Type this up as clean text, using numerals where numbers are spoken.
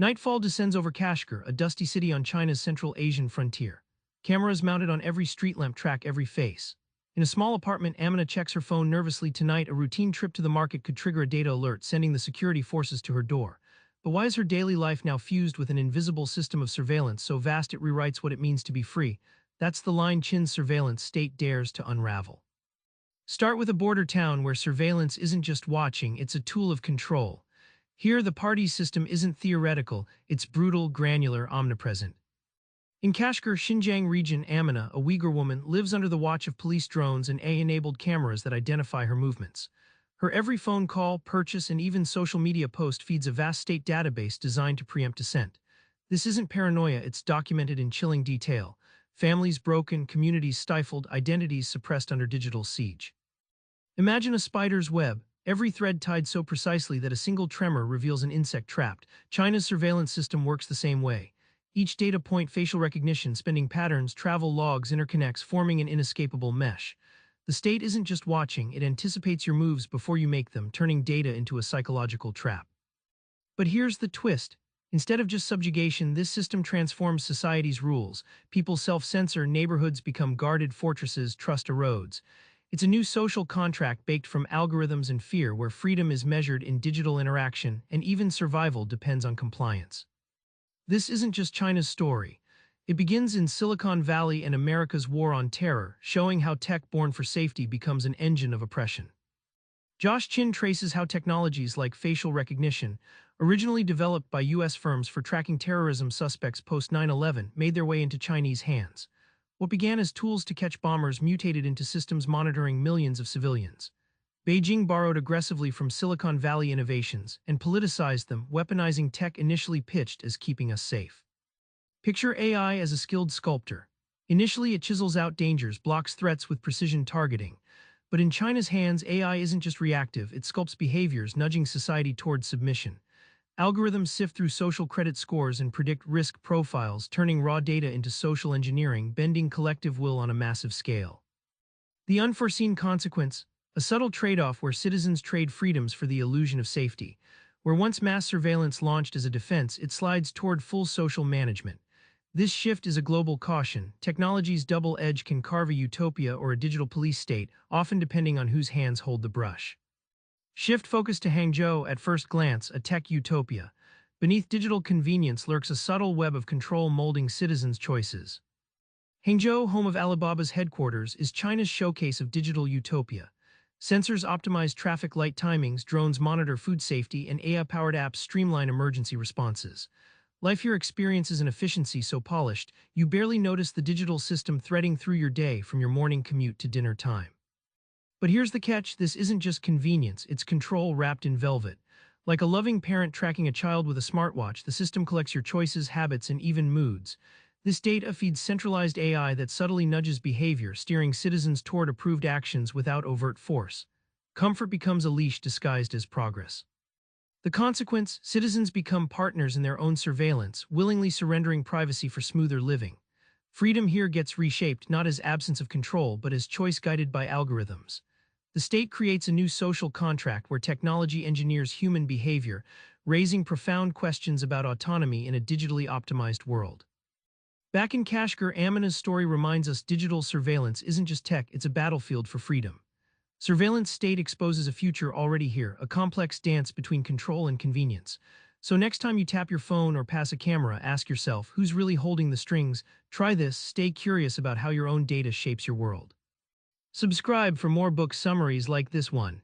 Nightfall descends over Kashgar, a dusty city on China's Central Asian frontier. Cameras mounted on every street lamp track every face. In a small apartment, Amina checks her phone nervously. Tonight, a routine trip to the market could trigger a data alert, sending the security forces to her door. But why is her daily life now fused with an invisible system of surveillance so vast it rewrites what it means to be free? That's the line Qin's surveillance state dares to unravel. Start with a border town where surveillance isn't just watching, it's a tool of control. Here, the party system isn't theoretical, it's brutal, granular, omnipresent. In Kashgar, Xinjiang region, Amina, a Uyghur woman, lives under the watch of police drones and AI-enabled cameras that identify her movements. Her every phone call, purchase, and even social media post feeds a vast state database designed to preempt dissent. This isn't paranoia, it's documented in chilling detail. Families broken, communities stifled, identities suppressed under digital siege. Imagine a spider's web, every thread tied so precisely that a single tremor reveals an insect trapped. China's surveillance system works the same way. Each data point, facial recognition, spending patterns, travel logs, interconnects, forming an inescapable mesh. The state isn't just watching, it anticipates your moves before you make them, turning data into a psychological trap. But here's the twist. Instead of just subjugation, this system transforms society's rules. People self-censor, neighborhoods become guarded fortresses, trust erodes. It's a new social contract baked from algorithms and fear, where freedom is measured in digital interaction and even survival depends on compliance. This isn't just China's story. It begins in Silicon Valley and America's war on terror, showing how tech born for safety becomes an engine of oppression. Josh Chin traces how technologies like facial recognition, originally developed by U.S. firms for tracking terrorism suspects post 9/11, made their way into Chinese hands. What began as tools to catch bombers mutated into systems monitoring millions of civilians. Beijing borrowed aggressively from Silicon Valley innovations and politicized them, weaponizing tech initially pitched as keeping us safe. Picture AI as a skilled sculptor. Initially, it chisels out dangers, blocks threats with precision targeting. But in China's hands, AI isn't just reactive, it sculpts behaviors, nudging society toward submission. Algorithms sift through social credit scores and predict risk profiles, turning raw data into social engineering, bending collective will on a massive scale. The unforeseen consequence, a subtle trade-off where citizens trade freedoms for the illusion of safety. Where once mass surveillance launched as a defense, it slides toward full social management. This shift is a global caution. Technology's double edge can carve a utopia or a digital police state, often depending on whose hands hold the brush. Shift focus to Hangzhou, at first glance, a tech utopia. Beneath digital convenience lurks a subtle web of control molding citizens' choices. Hangzhou, home of Alibaba's headquarters, is China's showcase of digital utopia. Sensors optimize traffic light timings, drones monitor food safety, and AI-powered apps streamline emergency responses. Life here experiences an efficiency so polished, you barely notice the digital system threading through your day from your morning commute to dinner time. But here's the catch, this isn't just convenience, it's control wrapped in velvet. Like a loving parent tracking a child with a smartwatch, the system collects your choices, habits, and even moods. This data feeds centralized AI that subtly nudges behavior, steering citizens toward approved actions without overt force. Comfort becomes a leash disguised as progress. The consequence, citizens become partners in their own surveillance, willingly surrendering privacy for smoother living. Freedom here gets reshaped not as absence of control, but as choice guided by algorithms. The state creates a new social contract where technology engineers human behavior, raising profound questions about autonomy in a digitally optimized world. Back in Kashgar, Amina's story reminds us digital surveillance isn't just tech, it's a battlefield for freedom. Surveillance state exposes a future already here, a complex dance between control and convenience. So next time you tap your phone or pass a camera, ask yourself, who's really holding the strings? Try this, stay curious about how your own data shapes your world. Subscribe for more book summaries like this one.